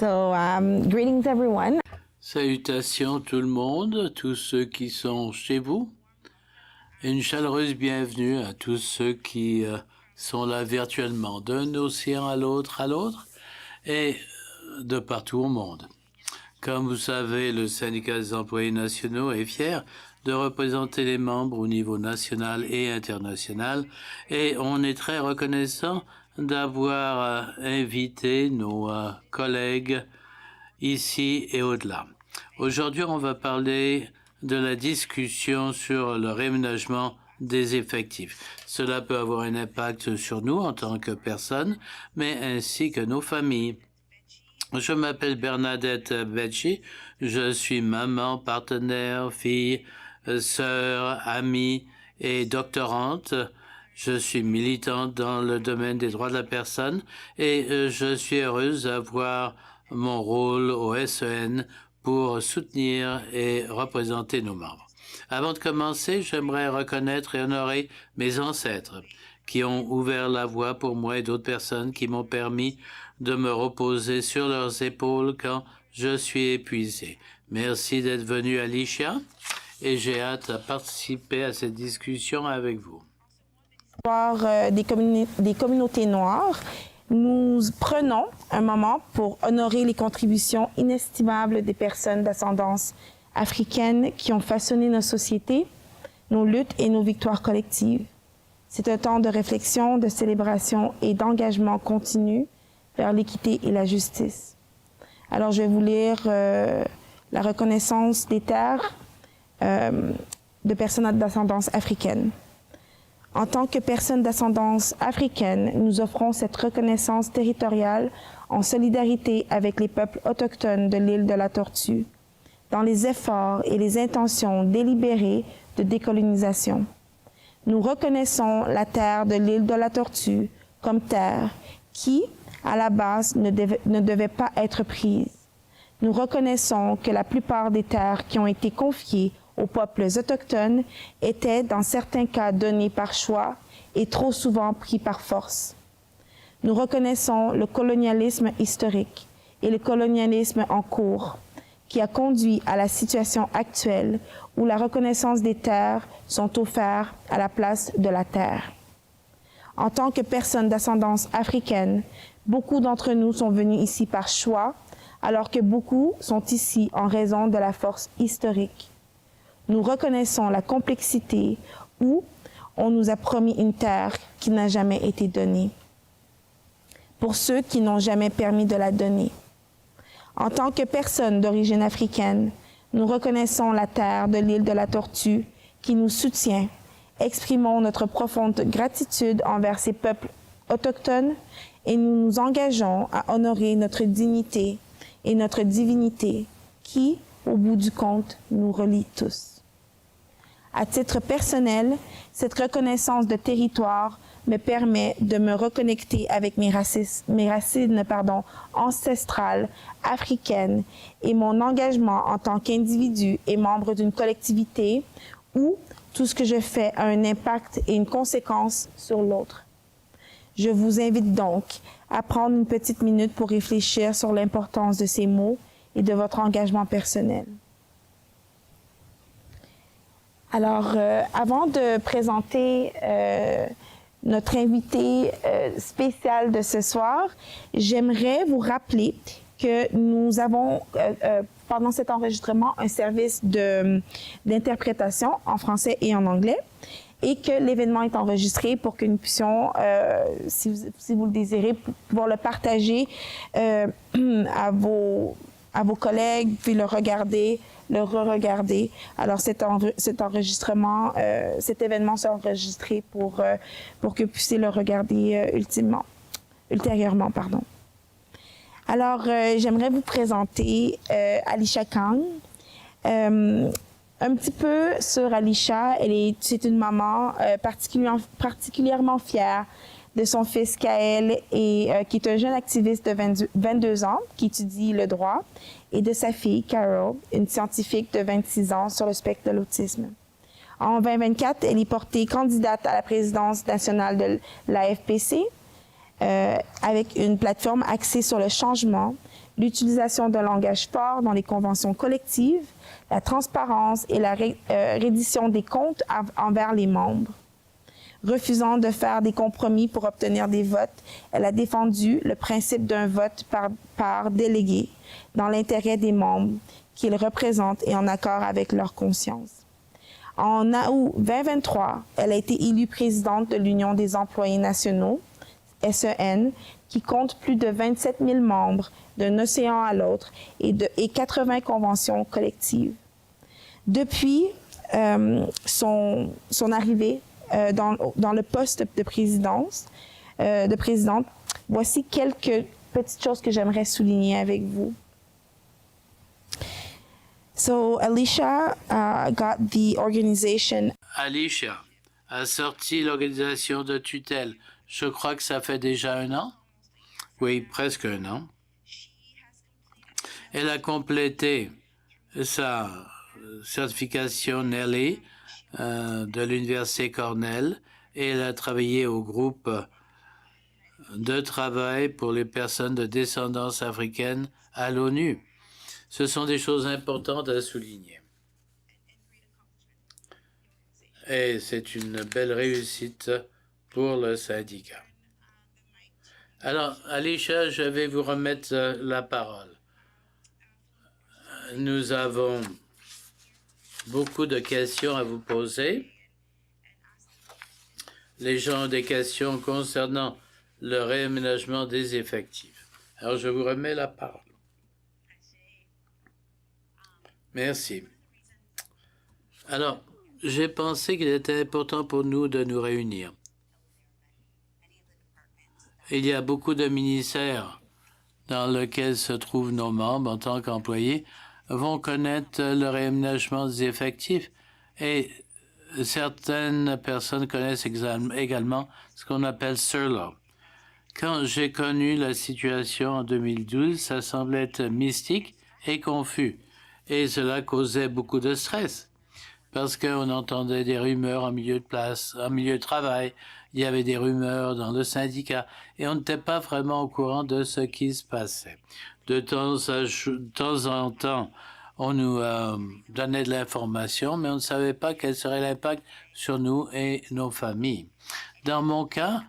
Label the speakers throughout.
Speaker 1: Greetings everyone.
Speaker 2: Salutations tout le monde, tous ceux qui sont chez vous. Une chaleureuse bienvenue à tous ceux qui sont là virtuellement, d'un océan à l'autre, et de partout au monde. Comme vous savez, le syndicat des employés nationaux est fier de représenter les membres au niveau national et international, et on est très reconnaissant d'avoir invité nos collègues ici et au-delà. Aujourd'hui, on va parler de la discussion sur le réaménagement des effectifs. Cela peut avoir un impact sur nous en tant que personnes, mais ainsi que nos familles. Je m'appelle Bernadette Becci, je suis maman, partenaire, fille, sœur, amie et doctorante. Je suis militante dans le domaine des droits de la personne et je suis heureuse d'avoir mon rôle au SEN pour soutenir et représenter nos membres. Avant de commencer, j'aimerais reconnaître et honorer mes ancêtres qui ont ouvert la voie pour moi et d'autres personnes qui m'ont permis de me reposer sur leurs épaules quand je suis épuisé. Merci d'être venu, Alicia, et j'ai hâte à participer à cette discussion avec vous.
Speaker 1: Des communautés noires, nous prenons un moment pour honorer les contributions inestimables des personnes d'ascendance africaine qui ont façonné nos sociétés, nos luttes et nos victoires collectives. C'est un temps de réflexion, de célébration et d'engagement continu vers l'équité et la justice. Alors, je vais vous lire la reconnaissance des terres de personnes d'ascendance africaine. En tant que personnes d'ascendance africaine, nous offrons cette reconnaissance territoriale en solidarité avec les peuples autochtones de l'île de la Tortue, dans les efforts et les intentions délibérées de décolonisation. Nous reconnaissons la terre de l'île de la Tortue comme terre qui, à la base, ne devait pas être prise. Nous reconnaissons que la plupart des terres qui ont été confiées aux peuples autochtones étaient, dans certains cas, donnés par choix et trop souvent pris par force. Nous reconnaissons le colonialisme historique et le colonialisme en cours, qui a conduit à la situation actuelle où la reconnaissance des terres sont offertes à la place de la terre. En tant que personnes d'ascendance africaine, beaucoup d'entre nous sont venus ici par choix, alors que beaucoup sont ici en raison de la force historique. Nous reconnaissons la complexité où on nous a promis une terre qui n'a jamais été donnée, pour ceux qui n'ont jamais permis de la donner. En tant que personnes d'origine africaine, nous reconnaissons la terre de l'île de la Tortue qui nous soutient. Exprimons notre profonde gratitude envers ces peuples autochtones et nous nous engageons à honorer notre dignité et notre divinité qui, au bout du compte, nous relie tous. À titre personnel, cette reconnaissance de territoire me permet de me reconnecter avec mes racines ancestrales africaines et mon engagement en tant qu'individu et membre d'une collectivité où tout ce que je fais a un impact et une conséquence sur l'autre. Je vous invite donc à prendre une petite minute pour réfléchir sur l'importance de ces mots et de votre engagement personnel. Alors, avant de présenter notre invité spécial de ce soir, j'aimerais vous rappeler que nous avons, pendant cet enregistrement, un service d'interprétation en français et en anglais, et que l'événement est enregistré pour que nous puissions, si vous le désirez, pouvoir le partager à vos collègues, puis le regarder, le re-regarder. Alors, cet enregistrement, cet événement s'est enregistré pour que vous puissiez le regarder ultérieurement. Alors, j'aimerais vous présenter Alicia Kang. Un petit peu sur Alicia, c'est une maman particulièrement fière de son fils Kael, qui est un jeune activiste de 22 ans qui étudie le droit, et de sa fille Carol, une scientifique de 26 ans sur le spectre de l'autisme. En 2024, elle est portée candidate à la présidence nationale de l'AFPC avec une plateforme axée sur le changement, l'utilisation d'un langage fort dans les conventions collectives, la transparence et la reddition des comptes envers les membres. Refusant de faire des compromis pour obtenir des votes, elle a défendu le principe d'un vote par délégué dans l'intérêt des membres qu'ils représentent et en accord avec leur conscience. En août 2023, elle a été élue présidente de l'Union des employés nationaux, SEN, qui compte plus de 27 000 membres d'un océan à l'autre et 80 conventions collectives. Depuis son arrivée dans le poste de présidente, voici quelques petites choses que j'aimerais souligner avec vous. So Alicia got the organization.
Speaker 2: Alicia a sorti l'organisation de tutelle. Je crois que ça fait déjà 1 an. Oui, presque 1 an. Elle a complété sa certification Nelly de l'Université Cornell et elle a travaillé au groupe de travail pour les personnes de descendance africaine à l'ONU. Ce sont des choses importantes à souligner. Et c'est une belle réussite pour le syndicat. Alors, Alicia, je vais vous remettre la parole. Nous avons beaucoup de questions à vous poser. Les gens ont des questions concernant le réaménagement des effectifs. Alors, je vous remets la parole. Merci. Alors, j'ai pensé qu'il était important pour nous de nous réunir. Il y a beaucoup de ministères dans lesquels se trouvent nos membres en tant qu'employés vont connaître le réaménagement des effectifs et certaines personnes connaissent également ce qu'on appelle SURLO. Quand j'ai connu la situation en 2012, ça semblait être mystique et confus et cela causait beaucoup de stress parce qu'on entendait des rumeurs en milieu de travail, il y avait des rumeurs dans le syndicat et on n'était pas vraiment au courant de ce qui se passait. De temps en temps, on nous donnait de l'information, mais on ne savait pas quel serait l'impact sur nous et nos familles. Dans mon cas,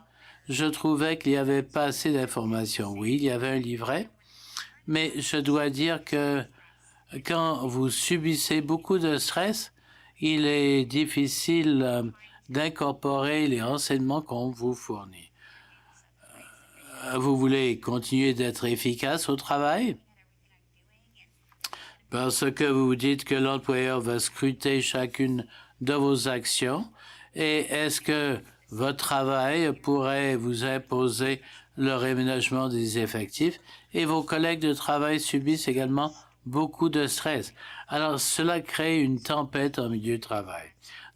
Speaker 2: je trouvais qu'il n'y avait pas assez d'informations. Oui, il y avait un livret, mais je dois dire que quand vous subissez beaucoup de stress, il est difficile d'incorporer les renseignements qu'on vous fournit. Vous voulez continuer d'être efficace au travail? Parce que vous dites que l'employeur va scruter chacune de vos actions. Et est-ce que votre travail pourrait vous imposer le réaménagement des effectifs? Et vos collègues de travail subissent également beaucoup de stress. Alors, cela crée une tempête en milieu de travail,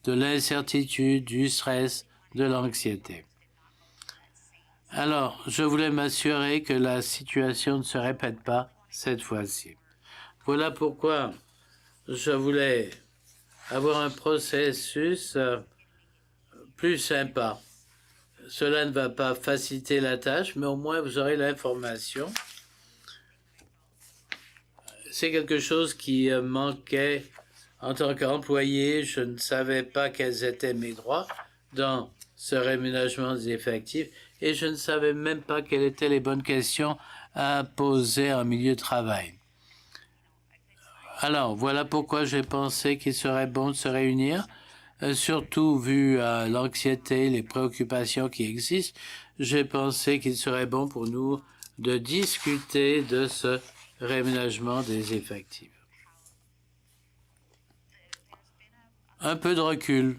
Speaker 2: de l'incertitude, du stress, de l'anxiété. Alors, je voulais m'assurer que la situation ne se répète pas cette fois-ci. Voilà pourquoi je voulais avoir un processus plus sympa. Cela ne va pas faciliter la tâche, mais au moins vous aurez l'information. C'est quelque chose qui manquait en tant qu'employé. Je ne savais pas quels étaient mes droits dans ce réaménagement des effectifs et je ne savais même pas quelles étaient les bonnes questions à poser en milieu de travail. Alors, voilà pourquoi j'ai pensé qu'il serait bon de se réunir, surtout vu l'anxiété, les préoccupations qui existent. J'ai pensé qu'il serait bon pour nous de discuter de ce réaménagement des effectifs. Un peu de recul.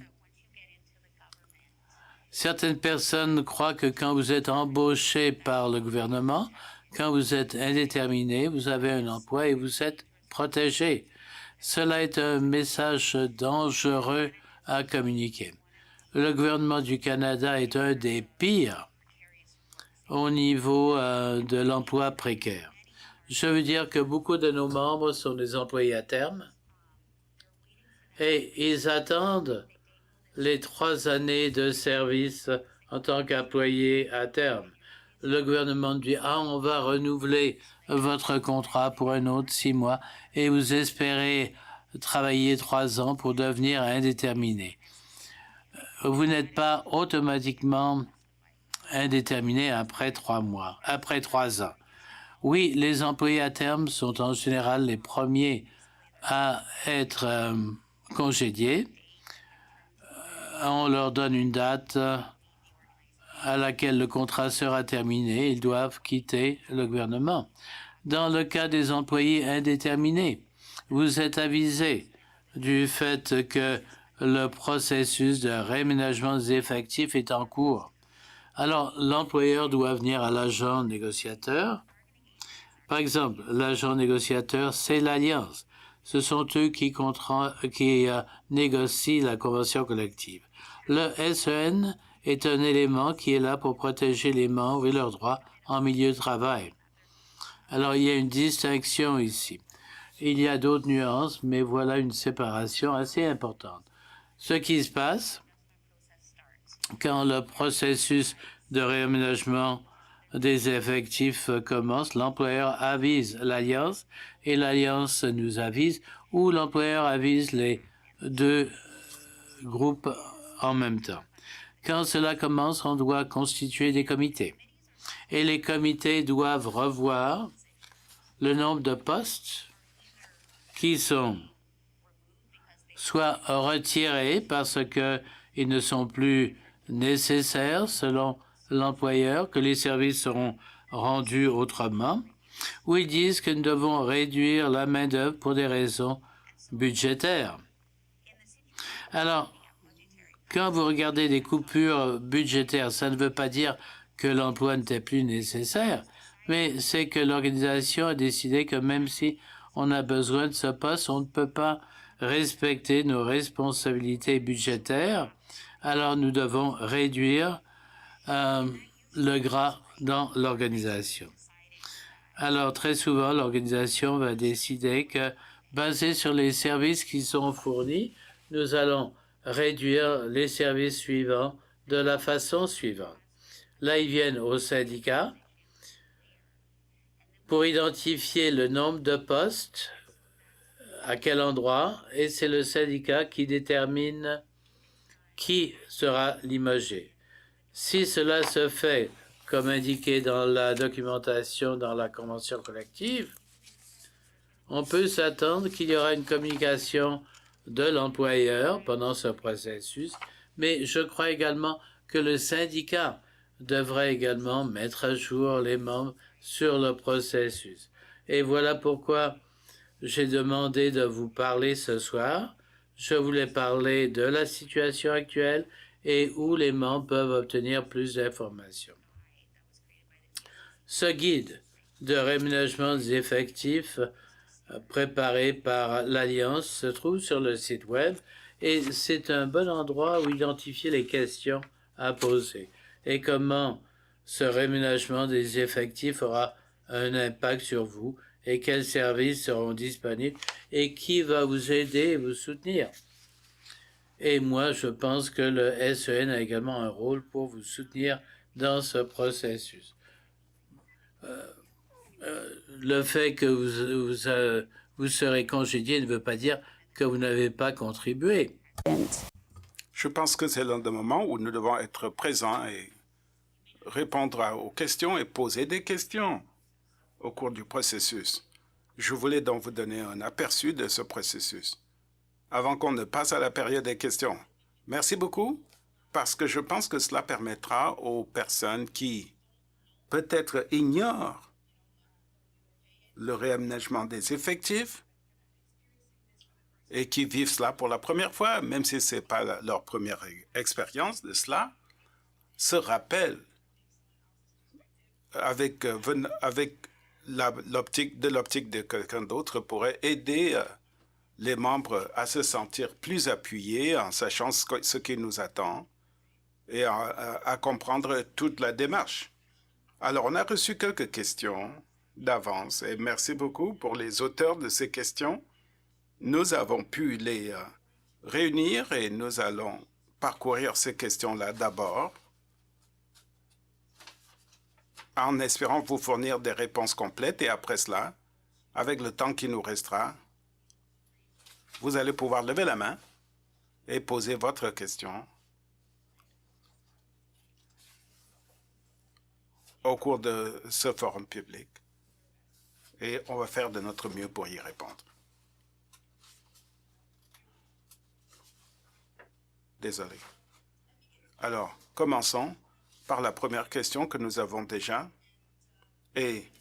Speaker 2: Certaines personnes croient que quand vous êtes embauché par le gouvernement, quand vous êtes indéterminé, vous avez un emploi et vous êtes protégé. Cela est un message dangereux à communiquer. Le gouvernement du Canada est un des pires au niveau de l'emploi précaire. Je veux dire que beaucoup de nos membres sont des employés à terme et ils attendent les 3 années de service en tant qu'employés à terme. le gouvernement dit « Ah, on va renouveler votre contrat pour un autre 6 mois et vous espérez travailler 3 ans pour devenir indéterminé. » Vous n'êtes pas automatiquement indéterminé après 3 mois, après 3 ans. Oui, les employés à terme sont en général les premiers à être congédiés. On leur donne une date à laquelle le contrat sera terminé. Ils doivent quitter le gouvernement. Dans le cas des employés indéterminés, vous êtes avisé du fait que le processus de réaménagement des effectifs est en cours. Alors, l'employeur doit venir à l'agent négociateur. Par exemple, l'agent négociateur, c'est l'Alliance. Ce sont eux qui négocient la convention collective. Le SEN est un élément qui est là pour protéger les membres et leurs droits en milieu de travail. Alors, il y a une distinction ici. Il y a d'autres nuances, mais voilà une séparation assez importante. Ce qui se passe quand le processus de réaménagement des effectifs commence, l'employeur avise l'Alliance et l'Alliance nous avise, ou l'employeur avise les deux groupes en même temps. Quand cela commence, on doit constituer des comités. Et les comités doivent revoir le nombre de postes qui sont soit retirés parce qu'ils ne sont plus nécessaires selon l'employeur, que les services seront rendus autrement, ou ils disent que nous devons réduire la main-d'œuvre pour des raisons budgétaires. Alors, quand vous regardez des coupures budgétaires, ça ne veut pas dire que l'emploi n'était plus nécessaire, mais c'est que l'organisation a décidé que même si on a besoin de ce poste, on ne peut pas respecter nos responsabilités budgétaires, alors nous devons réduire le gras dans l'organisation. Alors, très souvent, l'organisation va décider que, basé sur les services qui sont fournis, nous allons réduire les services suivants de la façon suivante. Là, ils viennent au syndicat pour identifier le nombre de postes, à quel endroit, et c'est le syndicat qui détermine qui sera limogé. Si cela se fait, comme indiqué dans la documentation dans la convention collective, on peut s'attendre qu'il y aura une communication de l'employeur pendant ce processus, mais je crois également que le syndicat devrait également mettre à jour les membres sur le processus. Et voilà pourquoi j'ai demandé de vous parler ce soir. Je voulais parler de la situation actuelle et où les membres peuvent obtenir plus d'informations. Ce guide de réaménagement des effectifs préparé par l'Alliance se trouve sur le site web et c'est un bon endroit où identifier les questions à poser et comment ce réaménagement des effectifs aura un impact sur vous et quels services seront disponibles et qui va vous aider et vous soutenir. Et moi, je pense que le SEN a également un rôle pour vous soutenir dans ce processus. Le fait que vous serez congédié ne veut pas dire que vous n'avez pas contribué.
Speaker 3: Je pense que c'est l'un des moments où nous devons être présents et répondre aux questions et poser des questions au cours du processus. Je voulais donc vous donner un aperçu de ce processus avant qu'on ne passe à la période des questions. Merci beaucoup, parce que je pense que cela permettra aux personnes qui peut-être ignorent le réaménagement des effectifs et qui vivent cela pour la première fois, même si ce n'est pas leur première expérience de cela, se rappellent avec l'optique de quelqu'un d'autre pourrait aider les membres à se sentir plus appuyés en sachant ce qui nous attend et à comprendre toute la démarche. Alors, on a reçu quelques questions d'avance et merci beaucoup pour les auteurs de ces questions. Nous avons pu les réunir et nous allons parcourir ces questions-là d'abord. en espérant vous fournir des réponses complètes. Et après cela, avec le temps qui nous restera, vous allez pouvoir lever la main et poser votre question au cours de ce forum public. Et on va faire de notre mieux pour y répondre. Désolé. Alors, commençons par la première question que nous avons déjà et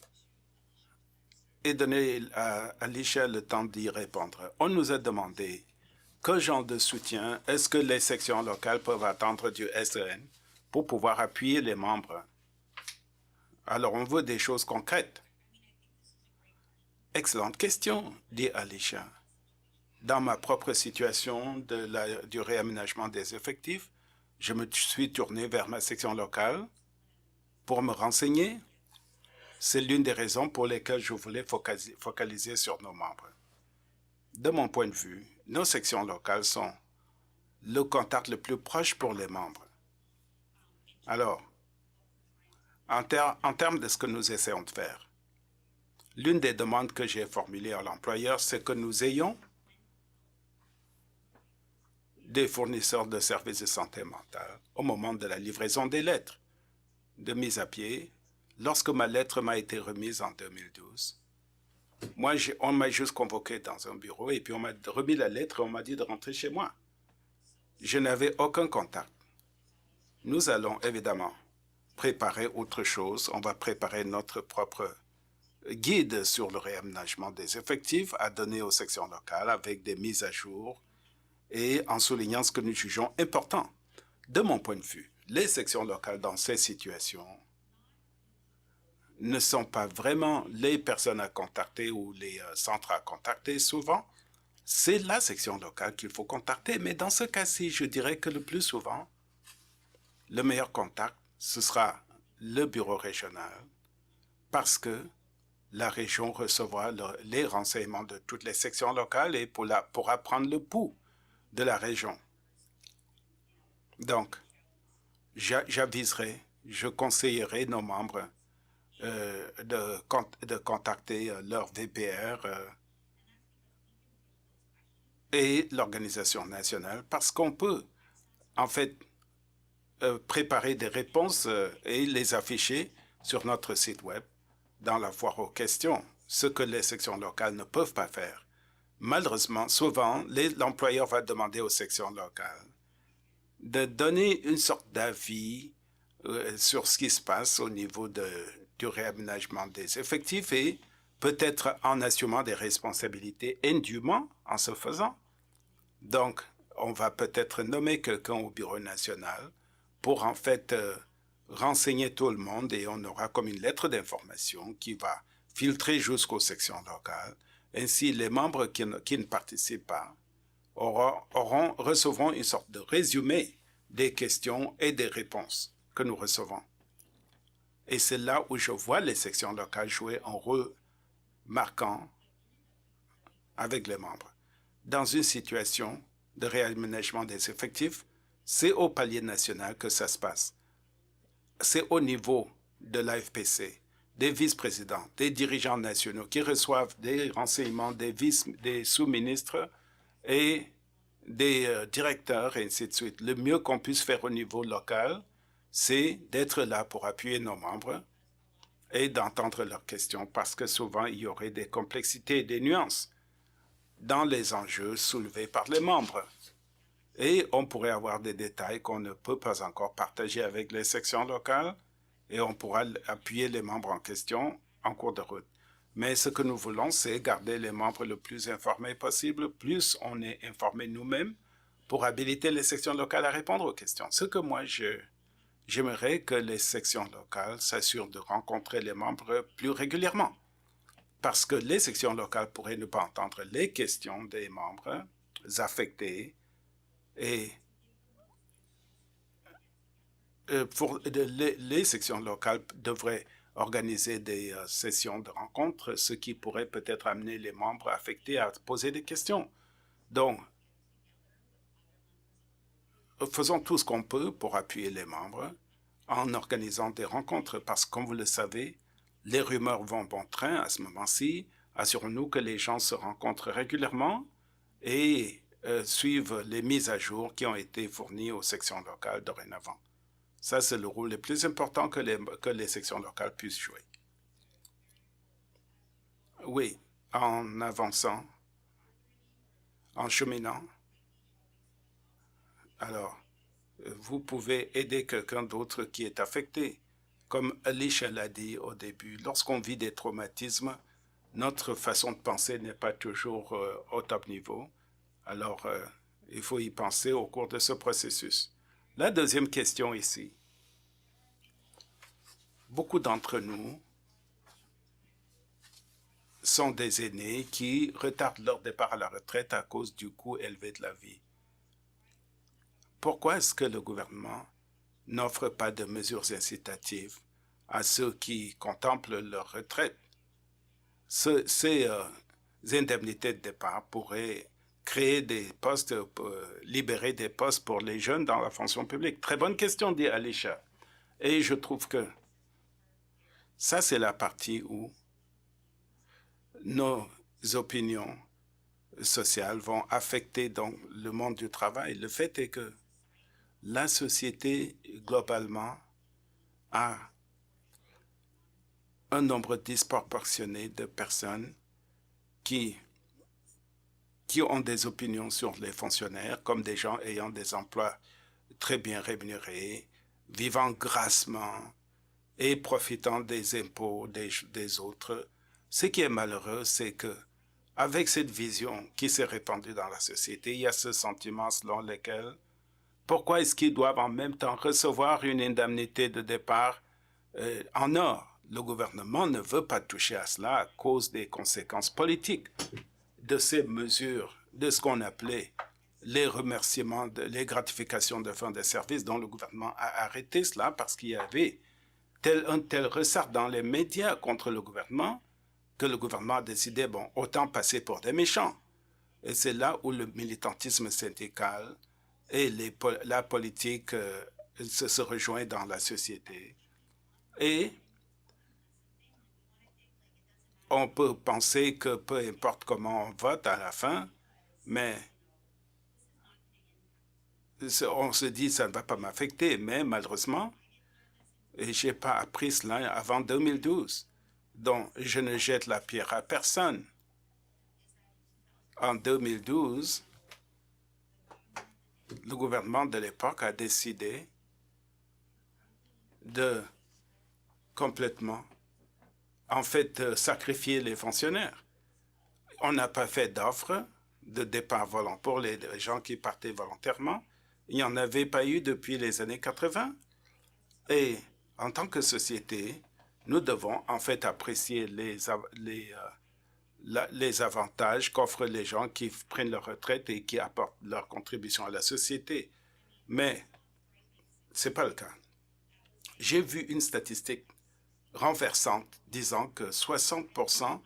Speaker 3: donner à Alicia le temps d'y répondre. On nous a demandé quel genre de soutien est-ce que les sections locales peuvent attendre du SEN pour pouvoir appuyer les membres. Alors, on veut des choses concrètes. Excellente question, dit Alicia. Dans ma propre situation du réaménagement des effectifs, je me suis tourné vers ma section locale pour me renseigner. C'est l'une des raisons pour lesquelles je voulais focaliser sur nos membres. De mon point de vue, nos sections locales sont le contact le plus proche pour les membres. Alors, en termes de ce que nous essayons de faire, l'une des demandes que j'ai formulées à l'employeur, c'est que nous ayons des fournisseurs de services de santé mentale au moment de la livraison des lettres de mise à pied. Lorsque ma lettre m'a été remise en 2012, on m'a juste convoqué dans un bureau et puis on m'a remis la lettre et on m'a dit de rentrer chez moi. Je n'avais aucun contact. Nous allons évidemment préparer autre chose. On va préparer notre propre guide sur le réaménagement des effectifs à donner aux sections locales avec des mises à jour et en soulignant ce que nous jugeons important. De mon point de vue, les sections locales dans ces situations ne sont pas vraiment les personnes à contacter ou les centres à contacter. Souvent, c'est la section locale qu'il faut contacter. Mais dans ce cas-ci, je dirais que le plus souvent, le meilleur contact, ce sera le bureau régional parce que la région recevra les renseignements de toutes les sections locales et pourra prendre le pouls de la région. Donc, j'aviserai, je conseillerai nos membres de contacter leur VPR et l'organisation nationale parce qu'on peut, en fait, préparer des réponses et les afficher sur notre site web dans la foire aux questions, ce que les sections locales ne peuvent pas faire. Malheureusement, souvent, l'employeur va demander aux sections locales de donner une sorte d'avis sur ce qui se passe au niveau du réaménagement des effectifs et peut-être en assumant des responsabilités indûment en ce faisant. Donc, on va peut-être nommer quelqu'un au bureau national pour en fait renseigner tout le monde et on aura comme une lettre d'information qui va filtrer jusqu'aux sections locales. Ainsi, les membres qui ne participent pas recevront une sorte de résumé des questions et des réponses que nous recevons. Et c'est là où je vois les sections locales jouer un rôle marquant avec les membres. Dans une situation de réaménagement des effectifs, c'est au palier national que ça se passe. C'est au niveau de l'AFPC, des vice-présidents, des dirigeants nationaux qui reçoivent des renseignements des sous-ministres et des directeurs et ainsi de suite. Le mieux qu'on puisse faire au niveau local, c'est d'être là pour appuyer nos membres et d'entendre leurs questions parce que souvent il y aurait des complexités et des nuances dans les enjeux soulevés par les membres. Et on pourrait avoir des détails qu'on ne peut pas encore partager avec les sections locales et on pourra appuyer les membres en question en cours de route. Mais ce que nous voulons, c'est garder les membres le plus informés possible. Plus on est informés nous-mêmes pour habiliter les sections locales à répondre aux questions. Ce que moi, j'aimerais que les sections locales s'assurent de rencontrer les membres plus régulièrement. Parce que les sections locales pourraient ne pas entendre les questions des membres affectés et les sections locales devraient organiser des sessions de rencontres, ce qui pourrait peut-être amener les membres affectés à poser des questions. Donc, faisons tout ce qu'on peut pour appuyer les membres en organisant des rencontres, parce que comme vous le savez, les rumeurs vont bon train à ce moment-ci. Assurons-nous que les gens se rencontrent régulièrement et suivent les mises à jour qui ont été fournies aux sections locales dorénavant. Ça, c'est le rôle le plus important que les sections locales puissent jouer. Oui, en avançant, en cheminant. Alors, vous pouvez aider quelqu'un d'autre qui est affecté. Comme Alicia l'a dit au début, lorsqu'on vit des traumatismes, notre façon de penser n'est pas toujours au top niveau. Alors, il faut y penser au cours de ce processus. La deuxième question ici. Beaucoup d'entre nous sont des aînés qui retardent leur départ à la retraite à cause du coût élevé de la vie. Pourquoi est-ce que le gouvernement n'offre pas de mesures incitatives à ceux qui contemplent leur retraite? Ces indemnités de départ pourraient créer des postes, libérer des postes pour les jeunes dans la fonction publique. Très bonne question, dit Alicia. Et je trouve que ça, c'est la partie où nos opinions sociales vont affecter donc le monde du travail. Le fait est que la société, globalement, a un nombre disproportionné de personnes qui ont des opinions sur les fonctionnaires, comme des gens ayant des emplois très bien rémunérés, vivant grassement et profitant des impôts des autres. Ce qui est malheureux, c'est que avec cette vision qui s'est répandue dans la société, il y a ce sentiment selon lequel pourquoi est-ce qu'ils doivent en même temps recevoir une indemnité de départ en or? Le gouvernement ne veut pas toucher à cela à cause des conséquences politiques de ces mesures, de ce qu'on appelait les remerciements, les gratifications de fin de service, dont le gouvernement a arrêté cela parce qu'il y avait un tel ressort dans les médias contre le gouvernement que le gouvernement a décidé, bon, autant passer pour des méchants. Et c'est là où le militantisme syndical et la politique se rejoignent dans la société. Et on peut penser que peu importe comment on vote à la fin, mais on se dit ça ne va pas m'affecter. Mais malheureusement, je n'ai pas appris cela avant 2012. Donc, je ne jette la pierre à personne. En 2012, le gouvernement de l'époque a décidé de complètement, en fait, sacrifier les fonctionnaires. On n'a pas fait d'offre de départ volontaire pour les gens qui partaient volontairement. Il n'y en avait pas eu depuis les années 80. Et en tant que société, nous devons en fait apprécier les avantages qu'offrent les gens qui prennent leur retraite et qui apportent leur contribution à la société. Mais ce n'est pas le cas. J'ai vu une statistique renversante disant que 60%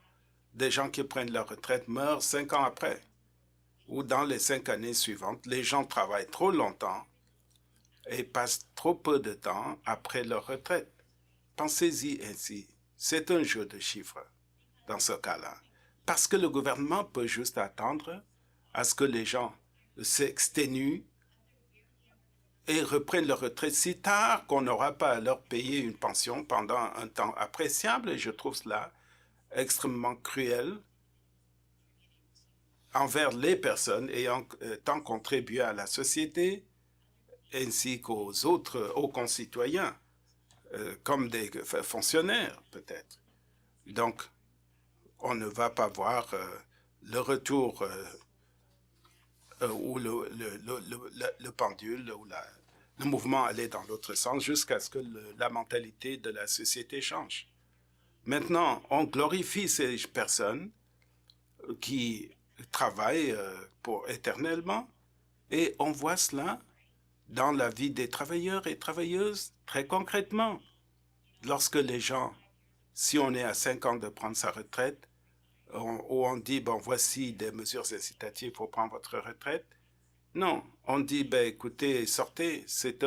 Speaker 3: des gens qui prennent leur retraite meurent 5 ans après. Ou dans les 5 années suivantes, les gens travaillent trop longtemps et passent trop peu de temps après leur retraite. Pensez-y ainsi. C'est un jeu de chiffres dans ce cas-là. Parce que le gouvernement peut juste attendre à ce que les gens s'exténuent et reprennent leur retraite si tard qu'on n'aura pas à leur payer une pension pendant un temps appréciable. Et je trouve cela extrêmement cruel envers les personnes ayant tant contribué à la société ainsi qu'aux autres, aux concitoyens, comme des fonctionnaires peut-être. Donc, on ne va pas voir le retour ou le pendule ou le mouvement aller dans l'autre sens jusqu'à ce que la mentalité de la société change. Maintenant, on glorifie ces personnes qui travaillent pour éternellement et on voit cela dans la vie des travailleurs et travailleuses très concrètement. Lorsque les gens, si on est à 5 ans de prendre sa retraite, où on dit, bon, voici des mesures incitatives pour prendre votre retraite. Non, on dit, ben, écoutez, sortez, c'est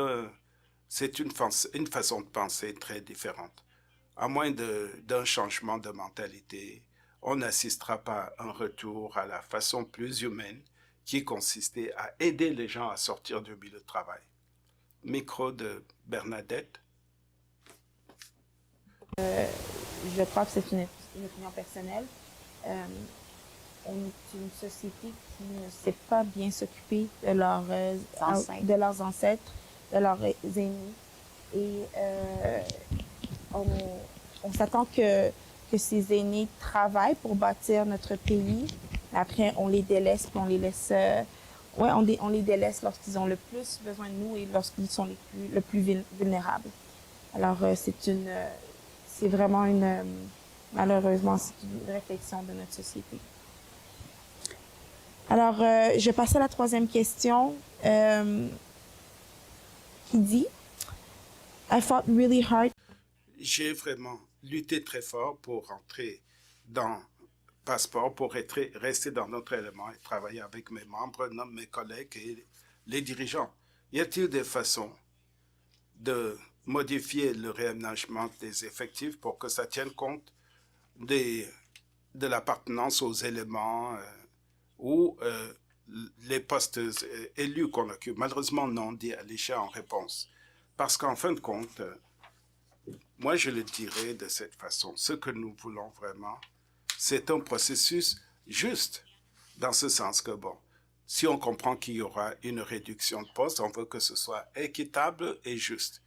Speaker 3: c'est une façon de penser très différente. À moins d'un changement de mentalité, on n'assistera pas à un retour à la façon plus humaine qui consistait à aider les gens à sortir du milieu de travail. Micro de Bernadette.
Speaker 1: Je crois que c'est une opinion personnelle. On est une société qui ne sait pas bien s'occuper de leurs ancêtres, de leurs aînés. Et on s'attend que ces aînés travaillent pour bâtir notre pays. Après, on les délaisse, puis on les laisse... on les délaisse lorsqu'ils ont le plus besoin de nous et lorsqu'ils sont le plus vulnérables. Alors, c'est vraiment malheureusement, c'est une réflexion de notre société. Alors, je passe à la troisième question qui dit « I fought really hard ».
Speaker 3: J'ai vraiment lutté très fort pour rentrer dans Passeport, pour rester dans notre élément et travailler avec mes membres, mes collègues et les dirigeants. Y a-t-il des façons de modifier le réaménagement des effectifs pour que ça tienne compte de l'appartenance aux éléments ou les postes élus qu'on occupe? Malheureusement, non, dit Alicia en réponse. Parce qu'en fin de compte, moi, je le dirais de cette façon. Ce que nous voulons vraiment, c'est un processus juste, dans ce sens que, bon, si on comprend qu'il y aura une réduction de postes, on veut que ce soit équitable et juste.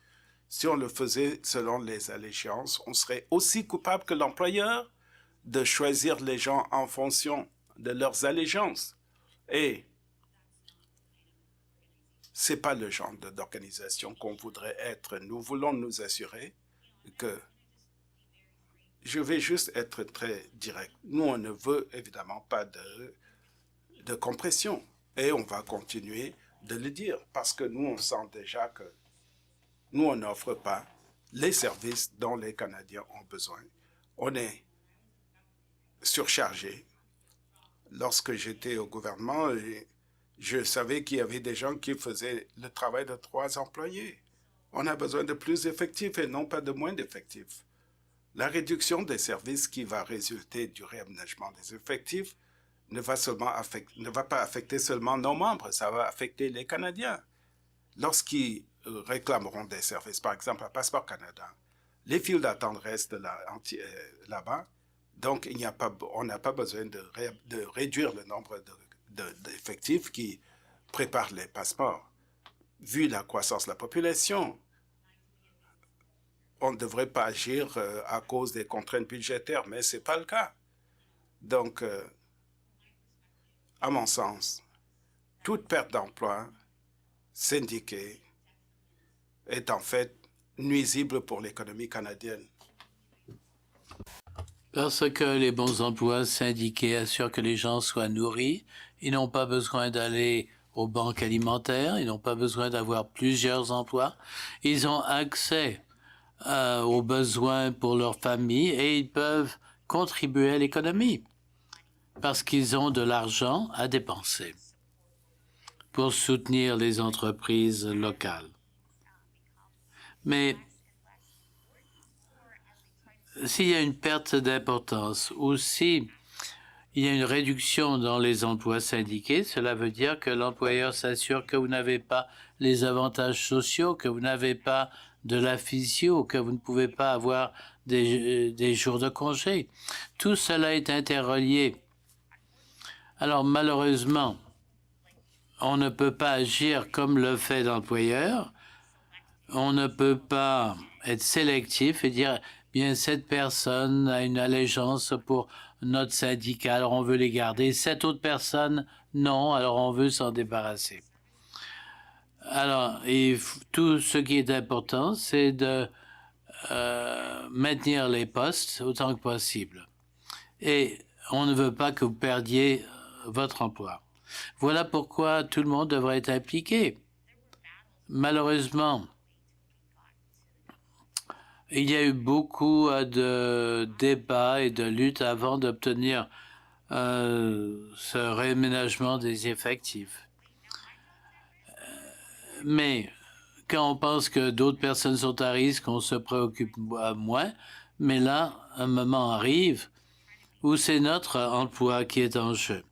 Speaker 3: Si on le faisait selon les allégeances, on serait aussi coupable que l'employeur de choisir les gens en fonction de leurs allégeances. Et ce n'est pas le genre d'organisation qu'on voudrait être. Nous voulons nous assurer que, je vais juste être très direct, nous, on ne veut évidemment pas de compression. Et on va continuer de le dire parce que nous, on sent déjà que nous, on n'offre pas les services dont les Canadiens ont besoin. On est surchargé. Lorsque j'étais au gouvernement, je savais qu'il y avait des gens qui faisaient le travail de 3 employés. On a besoin de plus d'effectifs et non pas de moins d'effectifs. La réduction des services qui va résulter du réaménagement des effectifs ne va pas affecter seulement nos membres, ça va affecter les Canadiens. Lorsqu'ils réclameront des services, par exemple à Passeport Canada, les files d'attente restent là-bas, donc on n'a pas besoin de réduire le nombre d'effectifs qui préparent les passeports. Vu la croissance de la population, on ne devrait pas agir à cause des contraintes budgétaires, mais ce n'est pas le cas. Donc, à mon sens, toute perte d'emploi syndiquée est en fait nuisible pour l'économie canadienne.
Speaker 2: Parce que les bons emplois syndiqués assurent que les gens soient nourris, ils n'ont pas besoin d'aller aux banques alimentaires, ils n'ont pas besoin d'avoir plusieurs emplois, ils ont accès aux besoins pour leur famille et ils peuvent contribuer à l'économie parce qu'ils ont de l'argent à dépenser pour soutenir les entreprises locales. Mais s'il y a une perte d'importance ou s'il y a une réduction dans les emplois syndiqués, cela veut dire que l'employeur s'assure que vous n'avez pas les avantages sociaux, que vous n'avez pas de la physio, que vous ne pouvez pas avoir des jours de congé. Tout cela est interrelié. Alors malheureusement, on ne peut pas agir comme le fait l'employeur. On ne peut pas être sélectif et dire, bien, cette personne a une allégeance pour notre syndicat, alors on veut les garder. Cette autre personne, non, alors on veut s'en débarrasser. Alors, tout ce qui est important, c'est de maintenir les postes autant que possible. Et on ne veut pas que vous perdiez votre emploi. Voilà pourquoi tout le monde devrait être impliqué. Malheureusement, il y a eu beaucoup de débats et de luttes avant d'obtenir ce réaménagement des effectifs. Mais Quand on pense que d'autres personnes sont à risque, on se préoccupe moins. Mais là, un moment arrive où c'est notre emploi qui est en jeu.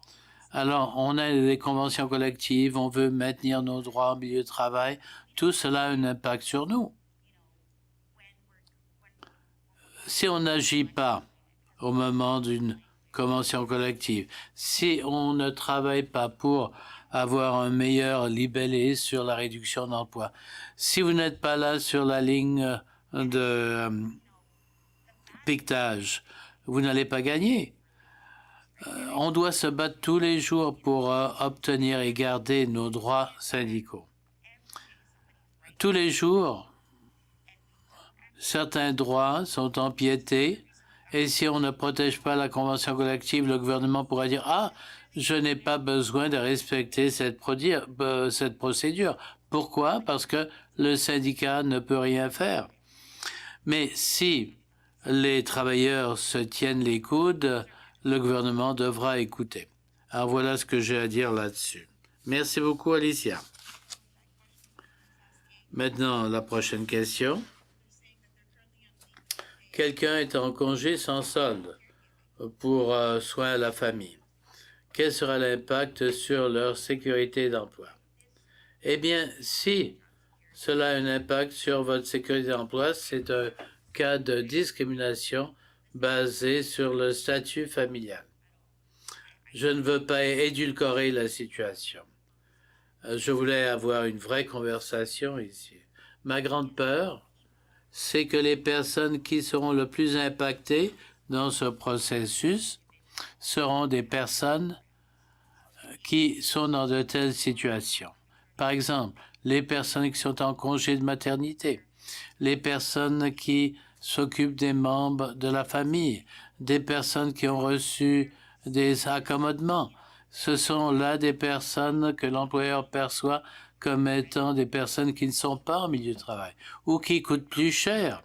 Speaker 2: Alors, on a des conventions collectives, on veut maintenir nos droits au milieu de travail. Tout cela a un impact sur nous. Si on n'agit pas au moment d'une convention collective, si on ne travaille pas pour avoir un meilleur libellé sur la réduction d'emploi, si vous n'êtes pas là sur la ligne de piquetage, vous n'allez pas gagner. On doit se battre tous les jours pour obtenir et garder nos droits syndicaux. Tous les jours, certains droits sont empiétés et si on ne protège pas la convention collective, le gouvernement pourrait dire « Ah, je n'ai pas besoin de respecter cette procédure. » Pourquoi? Parce que le syndicat ne peut rien faire. Mais si les travailleurs se tiennent les coudes, le gouvernement devra écouter. Alors voilà ce que j'ai à dire là-dessus. Merci beaucoup, Alicia. Maintenant, la prochaine question. Quelqu'un est en congé sans solde pour soins à la famille. Quel sera l'impact sur leur sécurité d'emploi? Eh bien, si cela a un impact sur votre sécurité d'emploi, c'est un cas de discrimination basé sur le statut familial. Je ne veux pas édulcorer la situation. Je voulais avoir une vraie conversation ici. Ma grande peur, c'est que les personnes qui seront le plus impactées dans ce processus seront des personnes qui sont dans de telles situations. Par exemple, les personnes qui sont en congé de maternité, les personnes qui s'occupent des membres de la famille, des personnes qui ont reçu des accommodements. Ce sont là des personnes que l'employeur perçoit comme étant des personnes qui ne sont pas en milieu de travail ou qui coûtent plus cher.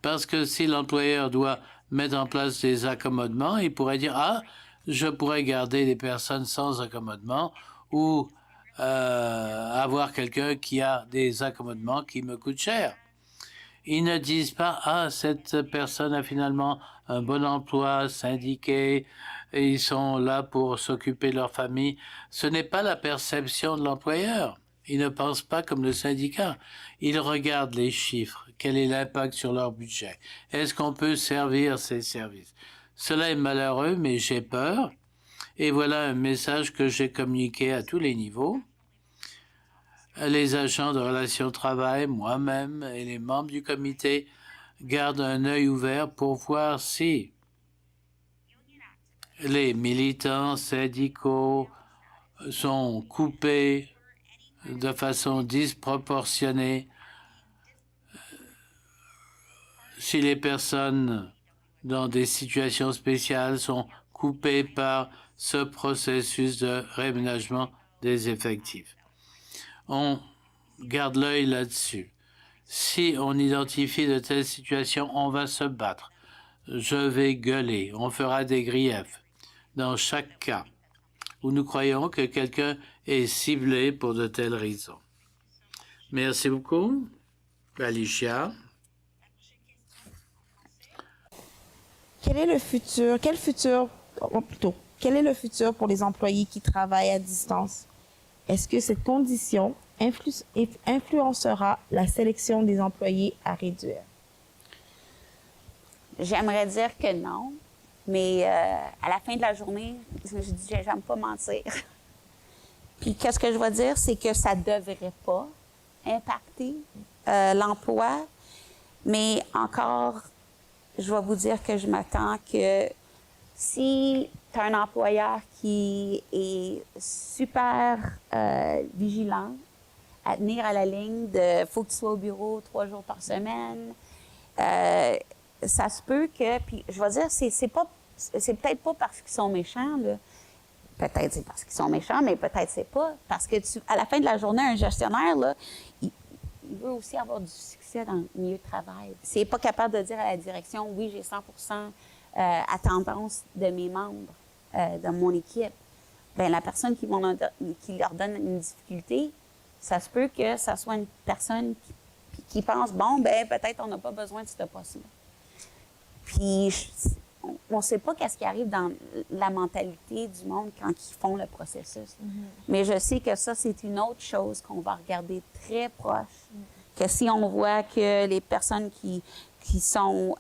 Speaker 2: Parce que si l'employeur doit mettre en place des accommodements, il pourrait dire « Ah, je pourrais garder des personnes sans accommodement ou avoir quelqu'un qui a des accommodements qui me coûtent cher. » Ils ne disent pas « Ah, cette personne a finalement un bon emploi, syndiqué, et ils sont là pour s'occuper de leur famille. » Ce n'est pas la perception de l'employeur. Ils ne pensent pas comme le syndicat. Ils regardent les chiffres. Quel est l'impact sur leur budget? Est-ce qu'on peut servir ces services? Cela est malheureux, mais j'ai peur. Et voilà un message que j'ai communiqué à tous les niveaux. Les agents de relations de travail, moi-même et les membres du comité gardent un œil ouvert pour voir si les militants syndicaux sont coupés de façon disproportionnée, si les personnes dans des situations spéciales sont coupées par ce processus de réaménagement des effectifs. On garde l'œil là-dessus. Si on identifie de telles situations, on va se battre. Je vais gueuler. On fera des griefs. Dans chaque cas où nous croyons que quelqu'un est ciblé pour de telles raisons. Merci beaucoup. Alicia.
Speaker 1: Quel est le futur pour les employés qui travaillent à distance? Est-ce que cette condition influencera la sélection des employés à réduire?
Speaker 4: J'aimerais dire que non, mais à la fin de la journée, je dis j'aime pas mentir. Puis qu'est-ce que je vais dire, c'est que ça devrait pas impacter l'emploi, mais encore, je vais vous dire que je m'attends que si tu as un employeur qui est super vigilant, à tenir à la ligne de « faut que tu sois au bureau 3 jours par semaine », ça se peut que, puis je vais dire, c'est peut-être pas parce qu'ils sont méchants, là. Peut-être c'est parce qu'ils sont méchants, mais peut-être c'est pas. Parce que à la fin de la journée, un gestionnaire, là, il veut aussi avoir du succès dans le milieu de travail. S'il n'est pas capable de dire à la direction, oui, j'ai 100 attendance de mes membres, de mon équipe, bien, la personne qui leur donne une difficulté, Ça se peut que ça soit une personne qui pense, bon, ben peut-être on n'a pas besoin de ce poste-là. Puis, on ne sait pas qu'est-ce qui arrive dans la mentalité du monde quand ils font le processus. Mais je sais que ça, c'est une autre chose qu'on va regarder très proche. Que si on voit que les personnes qui sont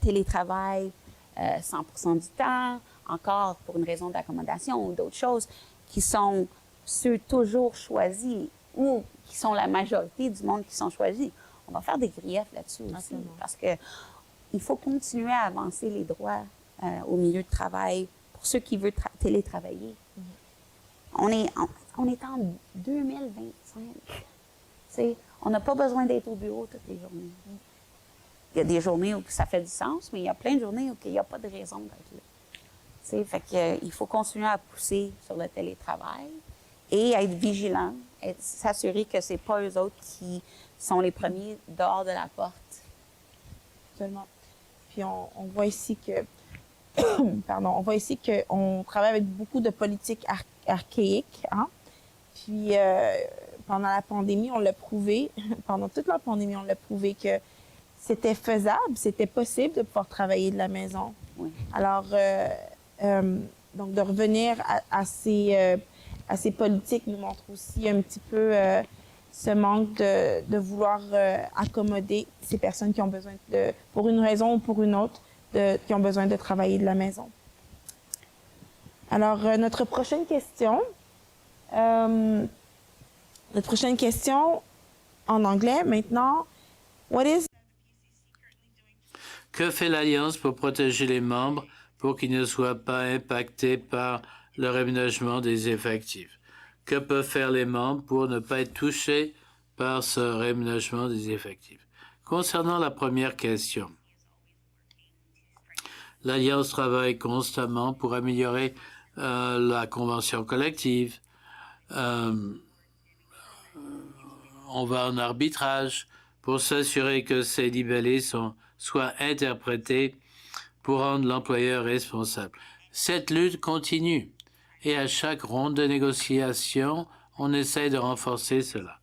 Speaker 4: télétravail 100% du temps, encore pour une raison d'accommodation ou d'autres choses, qui sont ceux toujours choisis ou qui sont la majorité du monde qui sont choisis, on va faire des griefs là-dessus aussi.
Speaker 1: Absolument.
Speaker 4: Parce que il faut continuer à avancer les droits au milieu de travail pour ceux qui veulent télétravailler. On est en 2025. T'sais, on n'a pas besoin d'être au bureau toutes les journées. Il y a des journées où ça fait du sens, mais il y a plein de journées où il n'y a pas de raison d'être là. T'sais, fait que, il faut continuer à pousser sur le télétravail et être vigilant, s'assurer que ce n'est pas eux autres qui sont les premiers dehors de la porte.
Speaker 1: Absolument. Puis on voit ici que, on voit ici qu'on travaille avec beaucoup de politiques archaïques, hein? Puis pendant la pandémie, on l'a prouvé, pendant toute la pandémie, on l'a prouvé que c'était faisable, c'était possible de pouvoir travailler de la maison.
Speaker 4: Oui.
Speaker 1: Alors, donc de revenir à ces politiques nous montre aussi un petit peu ce manque de vouloir accommoder ces personnes qui ont besoin pour une raison ou pour une autre, qui ont besoin de travailler de la maison. Alors, notre prochaine question en anglais maintenant.
Speaker 2: Que fait l'Alliance pour protéger les membres pour qu'ils ne soient pas impactés par le réménagement des effectifs? Que peuvent faire les membres pour ne pas être touchés par ce réménagement des effectifs? Concernant la première question, l'Alliance travaille constamment pour améliorer la convention collective. On va en arbitrage pour s'assurer que ces libellés soient interprétés pour rendre l'employeur responsable. Cette lutte continue et à chaque ronde de négociation, on essaie de renforcer cela.